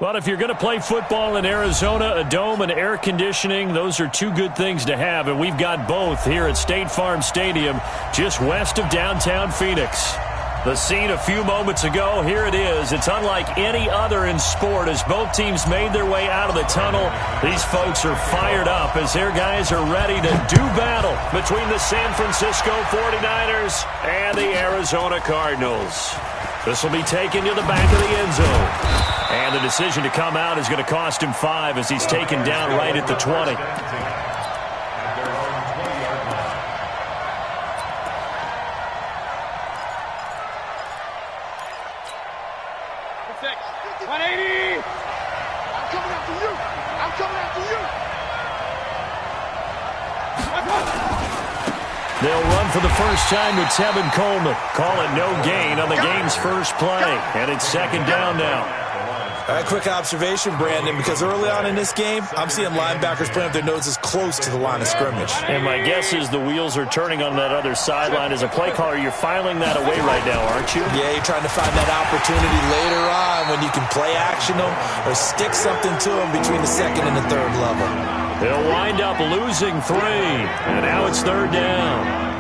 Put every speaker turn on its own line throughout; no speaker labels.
Well, if you're going to play football in Arizona, a dome and air conditioning, those are two good things to have, and we've got both here at State Farm Stadium, just west of downtown Phoenix. The scene a few moments ago, here it is. It's unlike any other in sport as both teams made their way out of the tunnel. These folks are fired up as their guys are ready to do battle between the San Francisco 49ers and the Arizona Cardinals. This will be taken to the back of the end zone. And the decision to come out is going to cost him 5 as he's taken down right at the 20.
180! I'm coming after you! I'm coming after you!
They'll run for the first time with Tevin Coleman. Call it no gain on the game's first play. And it's second down now.
All right, quick observation, Brandon, because early on in this game, I'm seeing linebackers playing with their noses close to the line of scrimmage.
And my guess is the wheels are turning on that other sideline. As a play caller, you're filing that away right now, aren't you?
Yeah, you're trying to find that opportunity later on when you can play action them or stick something to them between the second and the third level.
They'll wind up losing 3, and now it's third down.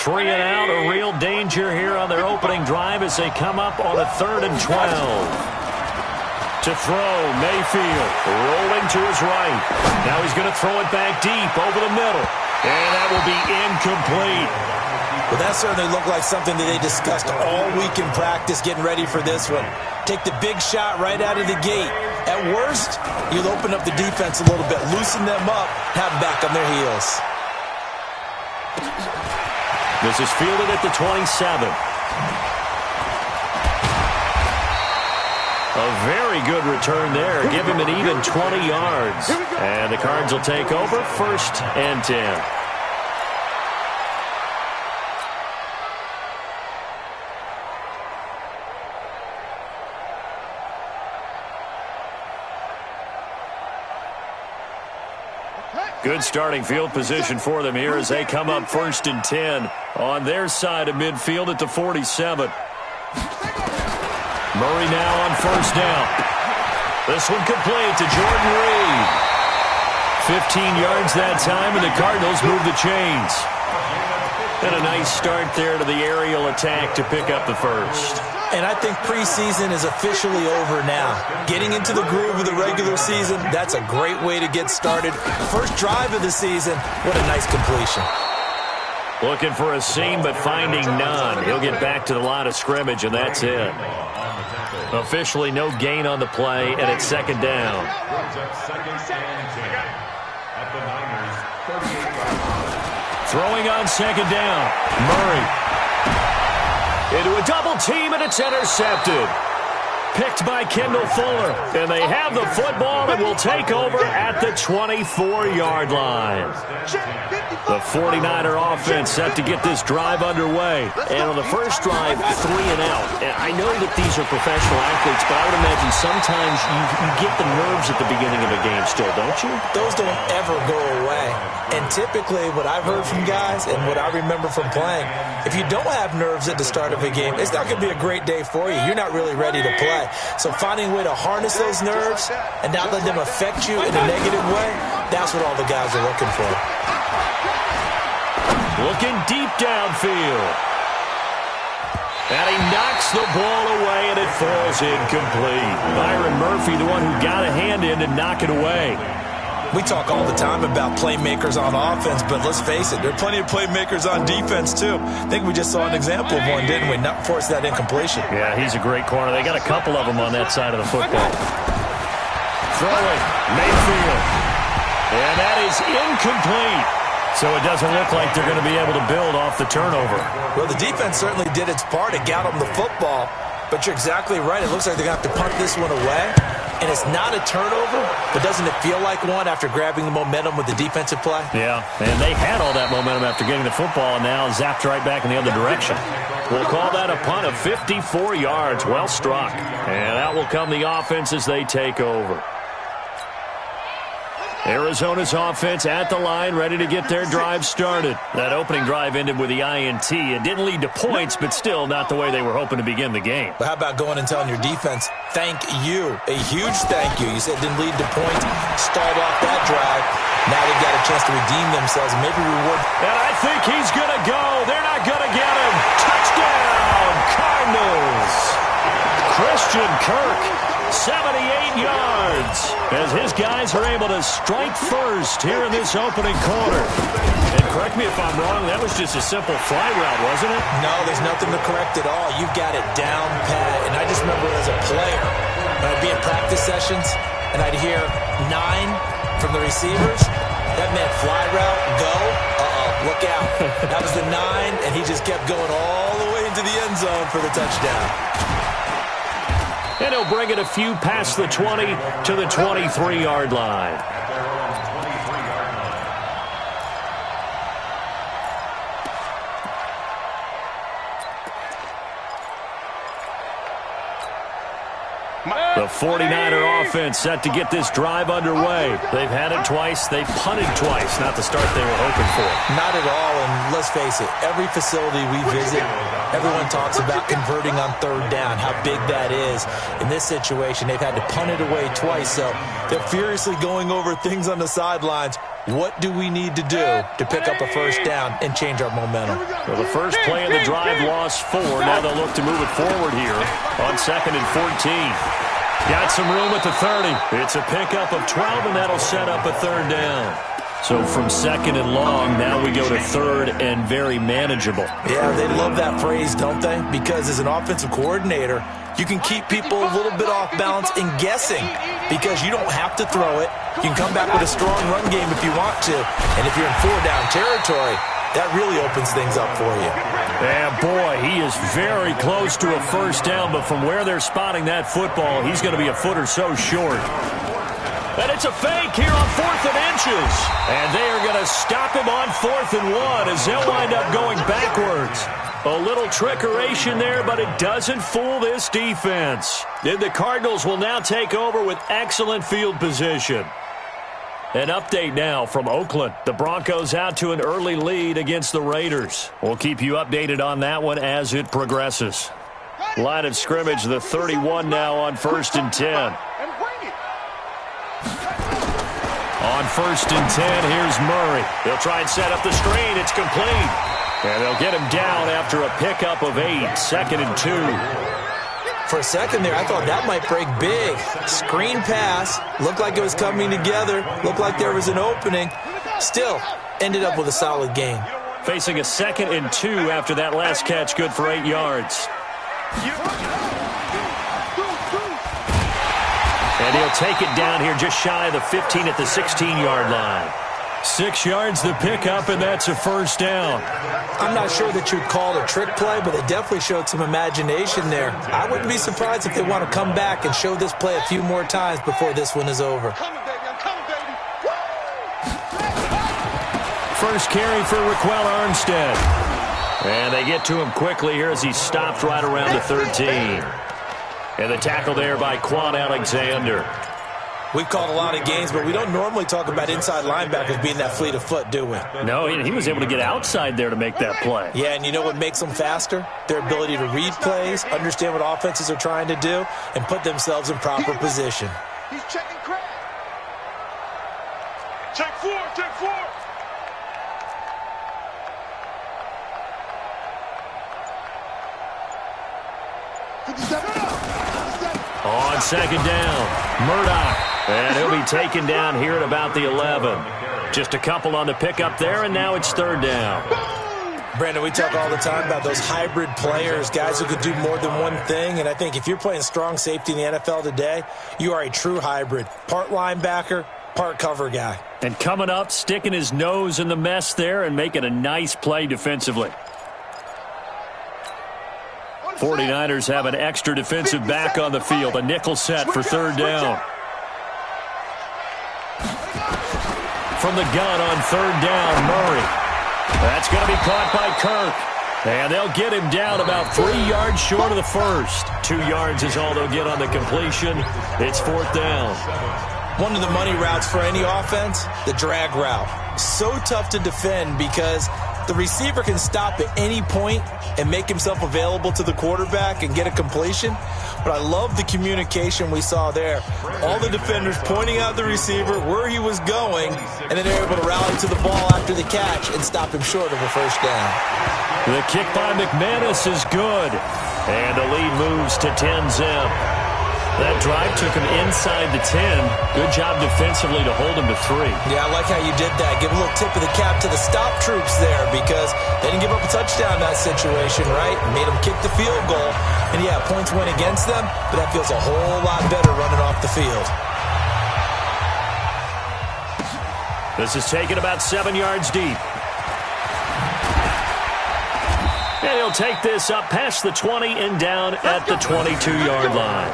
Three and out, a real danger here on their opening drive as they come up on a 3rd and 12. To throw, Mayfield rolling to his right. Now he's going to throw it back deep over the middle. And that will be incomplete.
Well, that certainly looked like something that they discussed all week in practice getting ready for this one. Take the big shot right out of the gate. At worst, you'll open up the defense a little bit, loosen them up, have them back on their heels.
This is fielded at the 27. A very good return there. Give him an even 20 yards. And the Cards will take over 1st and 10. Good starting field position for them here as they come up 1st and 10 on their side of midfield at the 47. Murray now on 1st down. This one complete to Jordan Reed. 15 yards that time, and the Cardinals move the chains. And a nice start there to the aerial attack to pick up the first.
And I think preseason is officially over now. Getting into the groove of the regular season, that's a great way to get started. First drive of the season, what a nice completion.
Looking for a seam, but finding none. He'll get back to the line of scrimmage, and that's it. Officially no gain on the play, and it's second down. Throwing on second down, Murray. Into a double team, and it's intercepted. Picked by Kendall Fuller. And they have the football and will take over at the 24-yard line. The 49er offense set to get this drive underway. And on the first drive, 3 and out. And I know that these are professional athletes, but I would imagine sometimes you get the nerves at the beginning of a game still, don't you?
Those don't ever go away. And typically what I've heard from guys and what I remember from playing, if you don't have nerves at the start of a game, it's not going to be a great day for you. You're not really ready to play. So finding a way to harness those nerves and not let them affect you in a negative way, that's what all the guys are looking for.
Looking deep downfield. And he knocks the ball away, and it falls incomplete. Byron Murphy, the one who got a hand in to knock it away.
We talk all the time about playmakers on offense, but let's face it, there are plenty of playmakers on defense, too. I think we just saw an example of one, didn't we? Not force that incompletion.
Yeah, he's a great corner. They got a couple of them on that side of the football. Throwing, Mayfield. And that is incomplete. So it doesn't look like they're going to be able to build off the turnover.
Well, the defense certainly did its part to get them the football, but you're exactly right. It looks like they're going to have to punt this one away. And it's not a turnover, but doesn't it feel like one after grabbing the momentum with the defensive play?
Yeah, and they had all that momentum after getting the football and now zapped right back in the other direction. We'll call that a punt of 54 yards. Well struck. And out will come the offense as they take over. Arizona's offense at the line, ready to get their drive started. That opening drive ended with the INT. It didn't lead to points, but still not the way they were hoping to begin the game.
But how about going and telling your defense, thank you, a huge thank you. You said it didn't lead to points, stalled off that drive. Now they've got a chance to redeem themselves and maybe reward.
And I think he's going to go. They're not going to get him. Touchdown, Cardinals. Christian Kirk, 78 yards, as his guys are able to strike first here in this opening quarter. And correct me if I'm wrong, that was just a simple fly route, wasn't it?
No, there's nothing to correct at all. You've got it down pat. And I just remember as a player, when I'd be in practice sessions and I'd hear 9 from the receivers, that meant fly route, go, look out. That was the 9, and he just kept going all the way into the end zone for the touchdown.
And he'll bring it a few past the 20 to the 23-yard line. The 49er offense set to get this drive underway. They've had it twice. They've punted twice. Not the start they were hoping for.
Not at all, and let's face it, every facility we visit, everyone talks about converting on third down, how big that is. In this situation, they've had to punt it away twice, so they're furiously going over things on the sidelines. What do we need to do to pick up a first down and change our momentum?
Well, the first play of the drive lost 4. Now they'll look to move it forward here on 2nd and 14. Got some room at the 30. It's a pickup of 12, and that'll set up a third down. So from 2nd and long, now we go to 3rd and very manageable.
Yeah, they love that phrase, don't they? Because as an offensive coordinator, you can keep people a little bit off balance and guessing because you don't have to throw it. You can come back with a strong run game if you want to. And if you're in 4-down territory, that really opens things up for you.
And boy, he is very close to a first down, but from where they're spotting that football, he's going to be a foot or so short. And it's a fake here on 4th and inches. And they are going to stop him on 4th and 1 as they'll wind up going backwards. A little trickeration there, but it doesn't fool this defense. And the Cardinals will now take over with excellent field position. An update now from Oakland. The Broncos out to an early lead against the Raiders. We'll keep you updated on that one as it progresses. Line of scrimmage, the 31 now on 1st and 10. On 1st and 10, here's Murray. They'll try and set up the screen. It's complete. And they'll get him down after a pickup of 8. 2nd and 2.
For a second there, I thought that might break big. Screen pass. Looked like it was coming together. Looked like there was an opening. Still, ended up with a solid game.
Facing a 2nd and 2 after that last catch, good for 8 yards. And he'll take it down here just shy of the 15 at the 16-yard line. 6 yards the pickup, and that's a first down.
I'm not sure that you'd call it a trick play, but they definitely showed some imagination there. I wouldn't be surprised if they want to come back and show this play a few more times before this one is over.
First carry for Raquel Armstead. And they get to him quickly here as he stopped right around the 13. And the tackle there by Quan Alexander.
We've called a lot of games, but we don't normally talk about inside linebackers being that fleet of foot, do we?
No, he was able to get outside there to make that play.
Yeah, and you know what makes them faster? Their ability to read plays, understand what offenses are trying to do, and put themselves in proper position.
He's checking crap. Check 4, check 4.
On 2nd down, Murdoch. And he'll be taken down here at about the 11. Just a couple on the pickup there, and now it's 3rd down.
Brandon, we talk all the time about those hybrid players, guys who could do more than one thing. And I think if you're playing strong safety in the NFL today, you are a true hybrid. Part linebacker, part cover guy.
And coming up, sticking his nose in the mess there and making a nice play defensively. 49ers have an extra defensive back on the field. A nickel set for 3rd down. From the gun on 3rd down, Murray. That's going to be caught by Kirk. And they'll get him down about 3 yards short of the first. 2 yards is all they'll get on the completion. It's 4th down.
One of the money routes for any offense, the drag route. So tough to defend because the receiver can stop at any point and make himself available to the quarterback and get a completion. But I love the communication we saw there. All the defenders pointing out the receiver, where he was going, and then they're able to rally to the ball after the catch and stop him short of a first down.
The kick by McManus is good. And the lead moves to 10-zip. That drive took him inside the 10. Good job defensively to hold him to 3.
Yeah, I like how you did that. Give a little tip of the cap to the stop troops there because they didn't give up a touchdown in that situation, right? Made them kick the field goal. And, yeah, points went against them, but that feels a whole lot better running off the field.
This is taken about 7 yards deep. And he'll take this up past the 20 and down at the 22-yard line.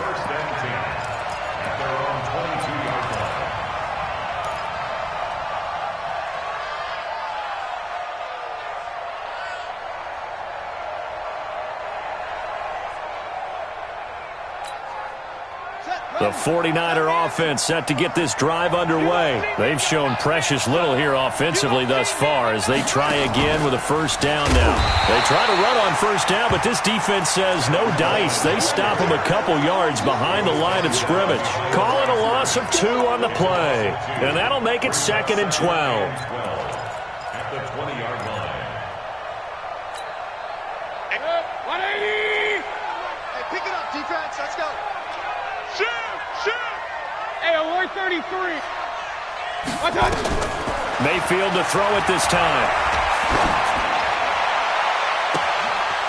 The 49er offense set to get this drive underway. They've shown precious little here offensively thus far as they try again with a first down now. They try to run on first down, but this defense says no dice. They stop them a couple yards behind the line of scrimmage. Call it a loss of 2 on the play, and that'll make it 2nd and 12.
At the 20-yard line. 180! Hey, pick it up, defense. Let's go. Shoot! Hey, alert 33.
Mayfield to throw it this time.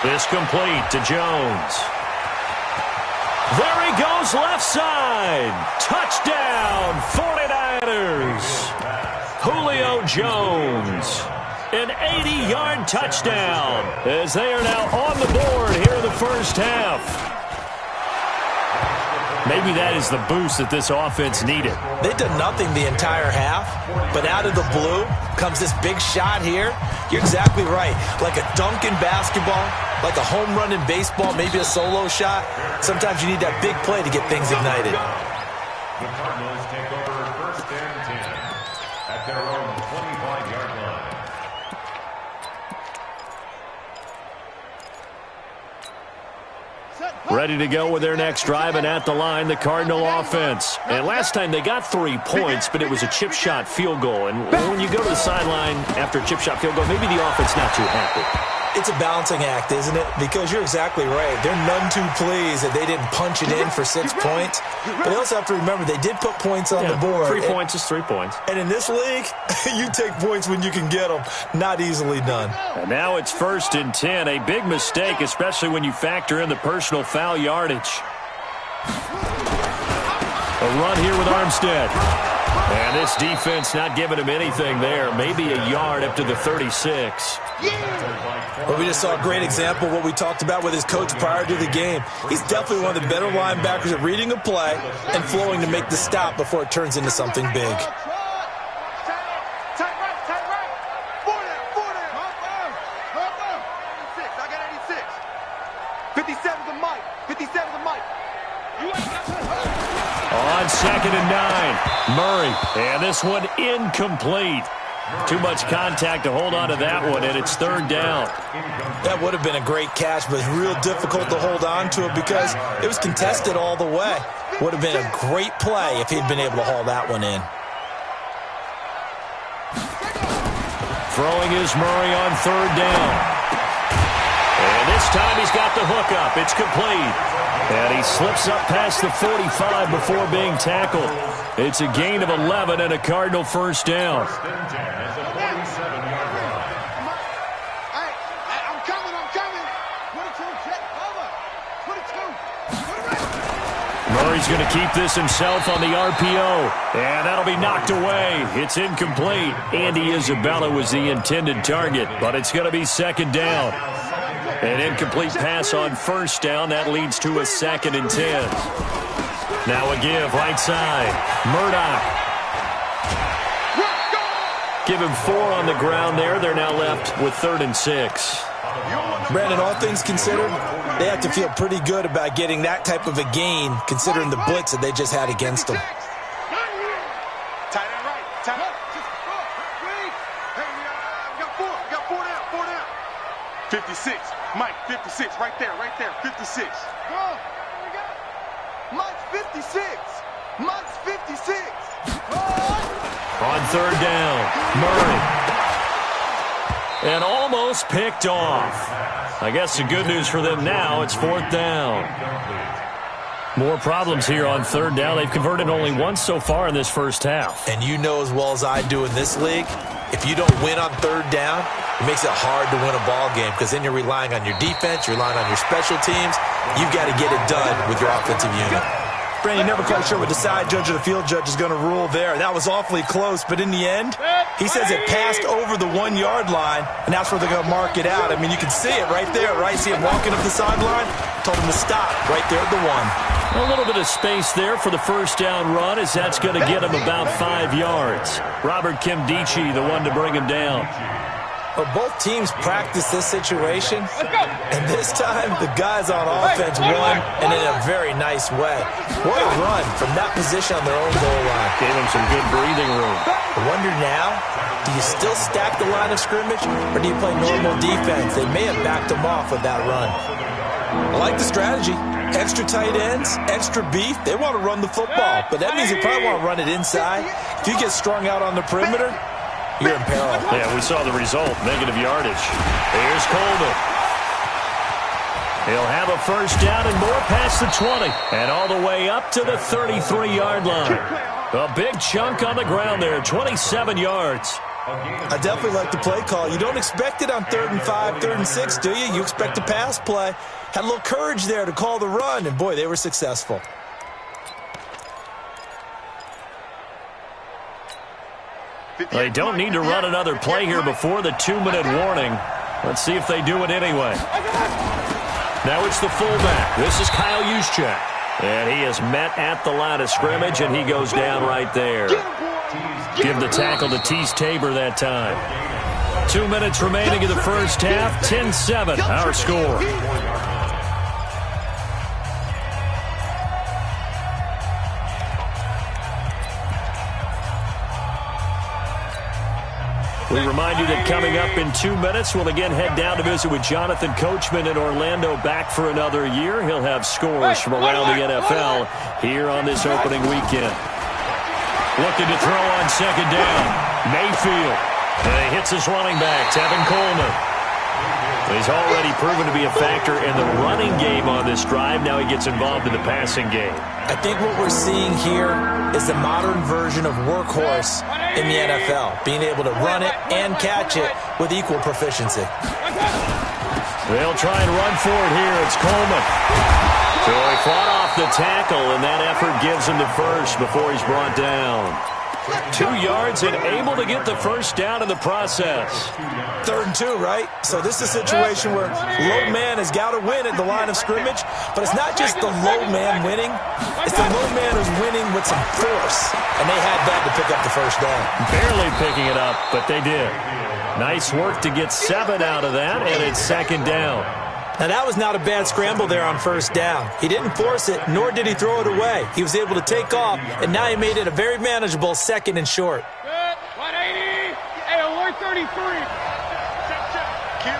This complete to Jones. There he goes left side. Touchdown, 49ers. Julio Jones. An 80-yard touchdown as they are now on the board here in the first half. Maybe that is the boost that this offense needed.
They've done nothing the entire half, but out of the blue comes this big shot here. You're exactly right. Like a dunk in basketball, like a home run in baseball, maybe a solo shot. Sometimes you need that big play to get things ignited.
The Cardinals take over 1st and 10 at their own 25-yard line.
Ready to go with their next drive, and at the line, the Cardinal offense. And last time they got 3 points, but it was a chip shot field goal. And when you go to the sideline after a chip shot field goal, maybe the offense not too happy.
It's a balancing act, isn't it? Because you're exactly right. They're none too pleased that they didn't punch it in for 6 points. But they also have to remember they did put points on the board.
3 points is 3 points.
And in this league, you take points when you can get them. Not easily done.
And now it's 1st and 10. A big mistake, especially when you factor in the personal foul yardage. A run here with Armstead. And this defense not giving him anything there. Maybe a yard up to the 36.
Well, we just saw a great example of what we talked about with his coach prior to the game. He's definitely one of the better linebackers at reading a play and flowing to make the stop before it turns into something big.
On 2nd and 9, Murray. And this one incomplete. Too much contact to hold on to that one, and it's 3rd down.
That would have been a great catch, but it's real difficult to hold on to it because it was contested all the way. Would have been a great play if he'd been able to haul that one in.
Throwing is Murray on 3rd down. And this time he's got the hook up. It's complete. And he slips up past the 45 before being tackled. It's a gain of 11 and a Cardinal first down. Murray's going to keep this himself on the RPO. And that'll be knocked away. It's incomplete. Andy Isabella was the intended target, but it's going to be 2nd down. An incomplete pass on 1st down. That leads to a 2nd and 10. Now a give right side. Murdoch. Give him 4 on the ground there. They're now left with 3rd and 6.
Brandon, all things considered, they have to feel pretty good about getting that type of a gain considering the blitz that they just had against them.
56. Mike, 56. Right there, 56. Go. Mike's 56. Mike's 56.
On third down, Murray. And almost picked off. I guess the good news for them now, it's fourth down. More problems here on third down. They've converted only once so far in this first half.
And you know as well as I do in this league, if you don't win on third down, it makes it hard to win a ball game because then you're relying on your defense, you're relying on your special teams. You've got to get it done with your offensive unit.
Brandon, you're never quite sure what the side judge or the field judge is going to rule there. That was awfully close, but in the end, he says it passed over the 1 yard line, and that's where they're going to mark it out. I mean, you can see it right there, right? See him walking up the sideline? Told him to stop right there at the 1.
A little bit of space there for the first down run, as that's going to get him about 5 yards. Robert Kimdichie, the one to bring him down.
Well, both teams practice this situation, and this time the guys on offense won, and in a very nice way. What a run from that position on their own goal line.
Gave them some good breathing room.
I wonder now, do you still stack the line of scrimmage, or do you play normal defense? They may have backed them off with that run.
I like the strategy. Extra tight ends, extra beef. They want to run the football, but that means they probably want to run it inside. If you get strung out on the perimeter, you're in peril.
Yeah, we saw the result, negative yardage. Here's Coleman. He'll have a first down and more past the 20. And all the way up to the 33-yard line. A big chunk on the ground there, 27 yards.
I definitely like the play call. You don't expect it on 3rd and 5, 3rd and 6, do you? You expect a pass play. Had a little courage there to call the run, and boy, they were successful.
They don't need to run another play here before the 2-minute warning. Let's see if they do it anyway. Now it's the fullback. This is Kyle Juszczyk. And he is met at the line of scrimmage, and he goes down right there. Give the tackle to Tease Tabor that time. 2 minutes remaining in the first half. 10-7, our score. We remind you that coming up in 2 minutes, we'll again head down to visit with Jonathan Coachman in Orlando, back for another year. He'll have scores from around the NFL here on this opening weekend. Looking to throw on second down. Mayfield. And he hits his running back, Tevin Coleman. He's already proven to be a factor in the running game on this drive. Now he gets involved in the passing game.
I think what we're seeing here is the modern version of workhorse in the NFL, being able to run it and catch it with equal proficiency.
They'll try and run for it here. It's Coleman. So he fought off the tackle, and that effort gives him the first before he's brought down. 2 yards and able to get the first down in the process.
3rd and 2, right? So this is a situation where low man has got to win at the line of scrimmage, but it's not just the low man winning. It's the low man who's winning with some force, and they had that to pick up the first down.
Barely picking it up, but they did. Nice work to get 7 out of that, and it's second down.
Now, that was not a bad scramble there on first down. He didn't force it, nor did he throw it away. He was able to take off, and now he made it a very manageable 2nd and short.
Good. 180. Hey, alert 33. Kill.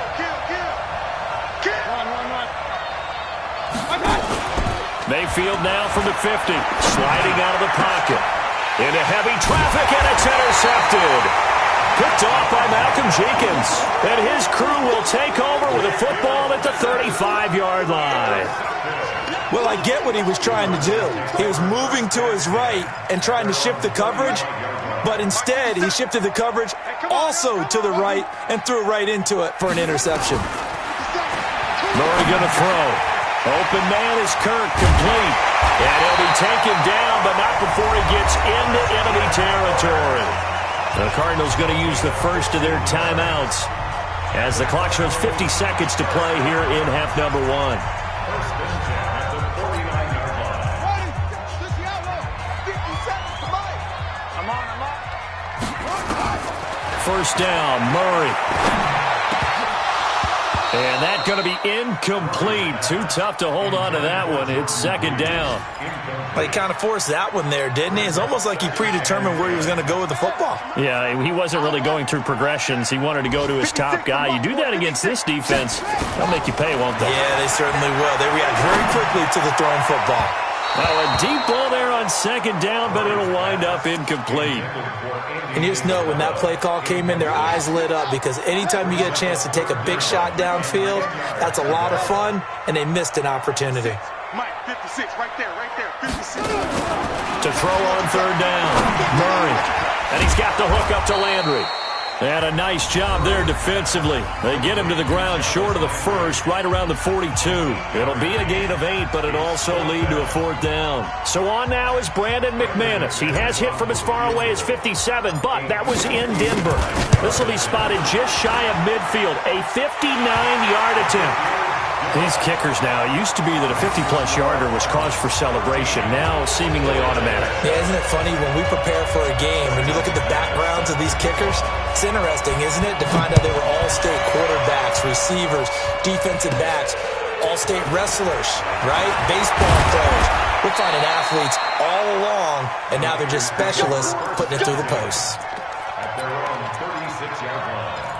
Run.
Mayfield now from the 50. Sliding out of the pocket. Into heavy traffic, and it's intercepted. Picked off by Malcolm Jenkins. And his crew will take over with a football at the 35-yard line.
Well, I get what he was trying to do. He was moving to his right and trying to shift the coverage, but instead he shifted the coverage also to the right and threw right into it for an interception.
Murray going to throw. Open man is Kirk, complete. And he'll be taken down, but not before he gets into enemy territory. The Cardinals going to use the first of their timeouts as the clock shows 50 seconds to play here in half number 1. First down, Murray. And that's going to be incomplete. Too tough to hold on to that one. It's second down.
Well, he kind of forced that one there, didn't he? It's almost like he predetermined where he was going to go with the football.
Yeah, he wasn't really going through progressions. He wanted to go to his top guy. You do that against this defense, they'll make you pay, won't they?
Yeah, they certainly will. They react very quickly to the thrown football.
Well, a deep ball there on second down, but it'll wind up incomplete.
And you just know when that play call came in, their eyes lit up because anytime you get a chance to take a big shot downfield, that's a lot of fun, and they missed an opportunity.
Mike, 56, right there, 56.
To throw on third down, Murray. And he's got the hook up to Landry. They had a nice job there defensively. They get him to the ground short of the first, right around the 42. It'll be a gain of 8, but it'll also lead to a fourth down. So on now is Brandon McManus. He has hit from as far away as 57, but that was in Denver. This will be spotted just shy of midfield, a 59-yard attempt. These kickers now, it used to be that a 50-plus yarder was cause for celebration, now seemingly automatic.
Yeah, isn't it funny when we prepare for a game, when you look at the backgrounds of these kickers, it's interesting, isn't it, to find out they were all-state quarterbacks, receivers, defensive backs, all-state wrestlers, right? Baseball players. We're finding athletes all along, and now they're just specialists putting it through the posts.
At their own 36-yard line.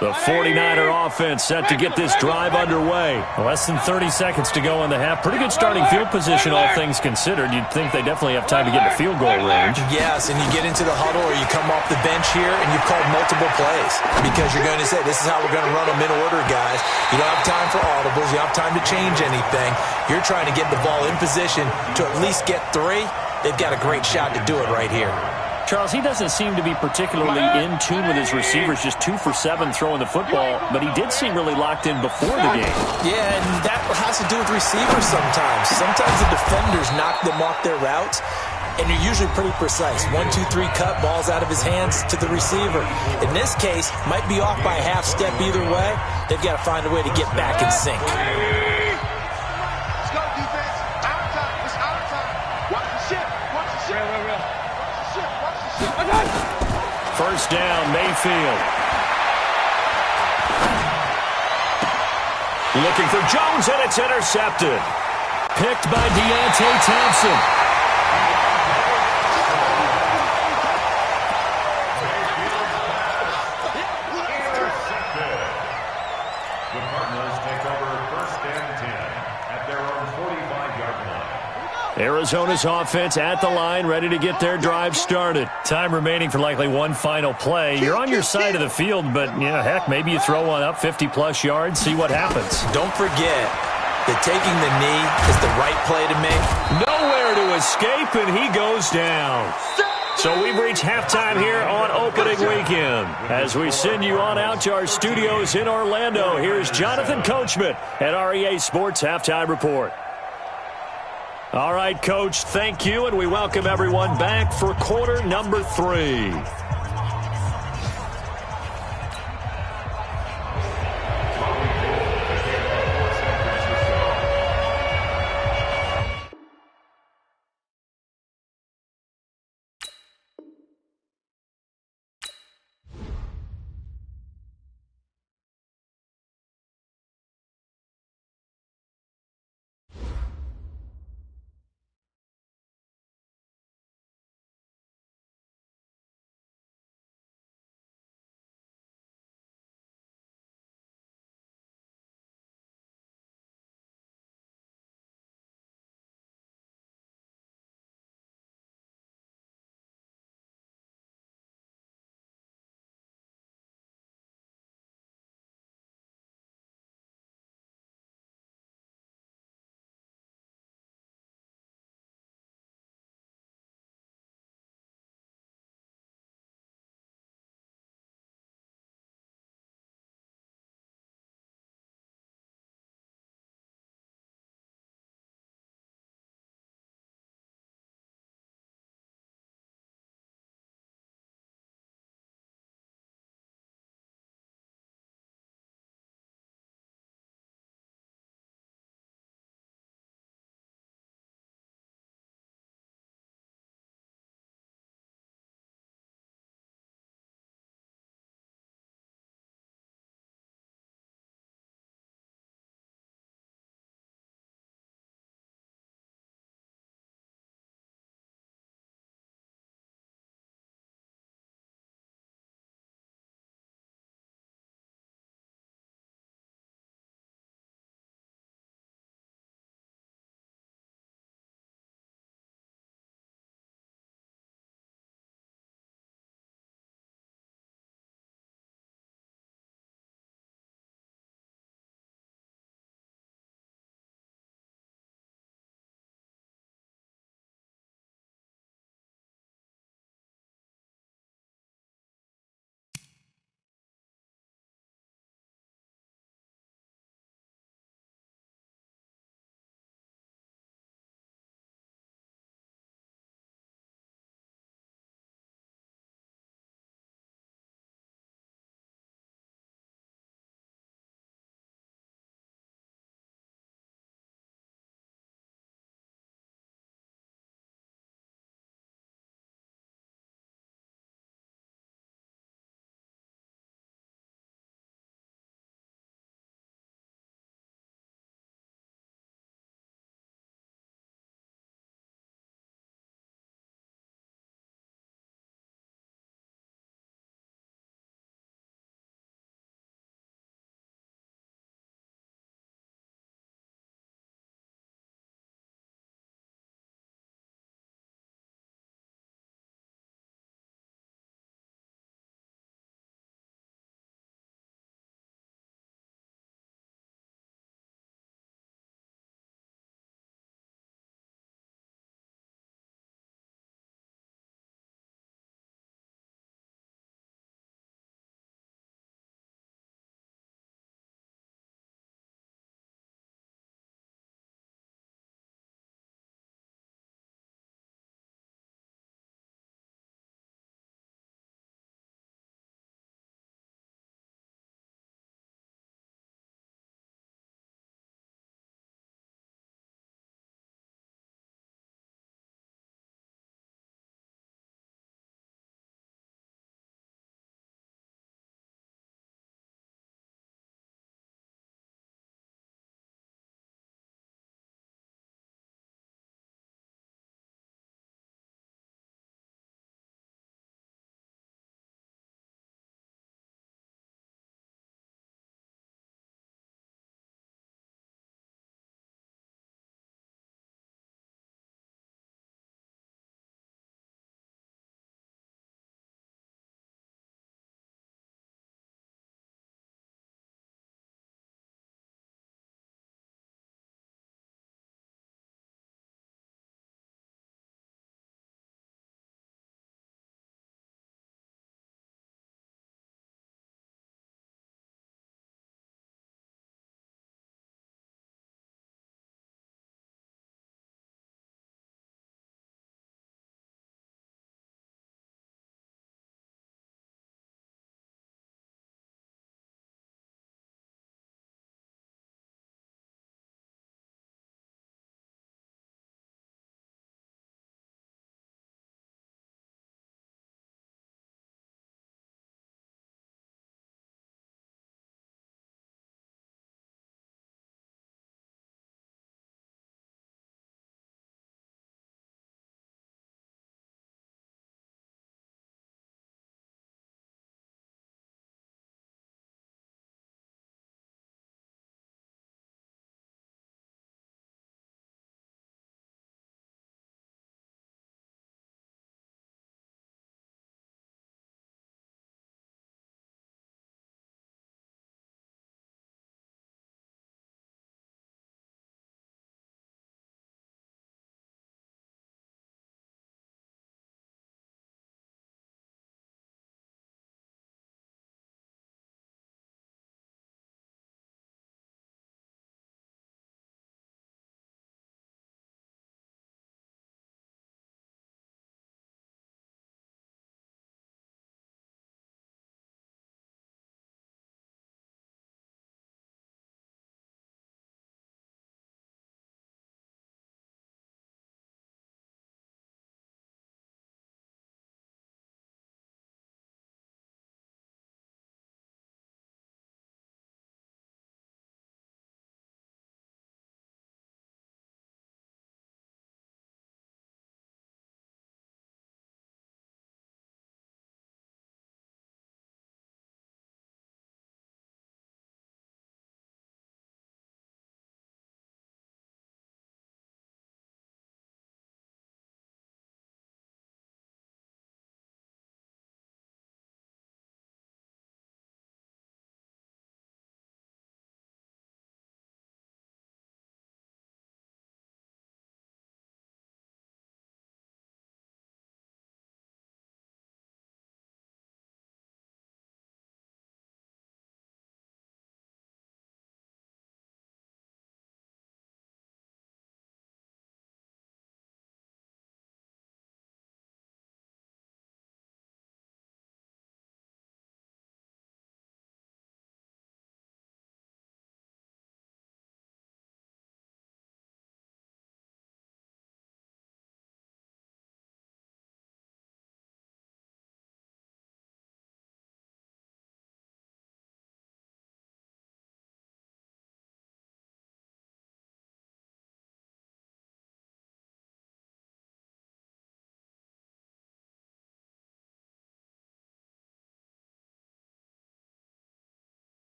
The 49er offense set to get this drive underway. Less than 30 seconds to go in the half. Pretty good starting field position, all things considered. You'd think they definitely have time to get in the field goal range.
Yes, and you get into the huddle or you come off the bench here and you've called multiple plays because you're going to say, this is how we're going to run them in order, guys. You don't have time for audibles. You don't have time to change anything. You're trying to get the ball in position to at least get 3. They've got a great shot to do it right here.
Charles, he doesn't seem to be particularly in tune with his receivers, just 2 for 7 throwing the football, but he did seem really locked in before the game.
Yeah, and that has to do with receivers sometimes. Sometimes the defenders knock them off their routes, and you're usually pretty precise. 1, 2, 3 cut, balls out of his hands to the receiver. In this case, might be off by a half step either way. They've got to find a way to get back in sync.
Let's go, defense. Out of time. It's out of time. Watch the ship. Watch the ship.
First down, Mayfield. Looking for Jones, and it's intercepted. Picked by Deontay Thompson.
The Cardinals take over first and 10 at their own 45-yard line.
Arizona's offense at the line, ready to get their drive started. Time remaining for likely one final play. You're on your side of the field, but, yeah, heck, maybe you throw one up 50-plus yards, see what happens.
Don't forget that taking the knee is the right play to make.
Nowhere to escape, and he goes down. So we've reached halftime here on opening weekend. As we send you on out to our studios in Orlando, here's Jonathan Coachman at REA Sports Halftime Report. All right, Coach, thank you, and we welcome everyone back for quarter number 3.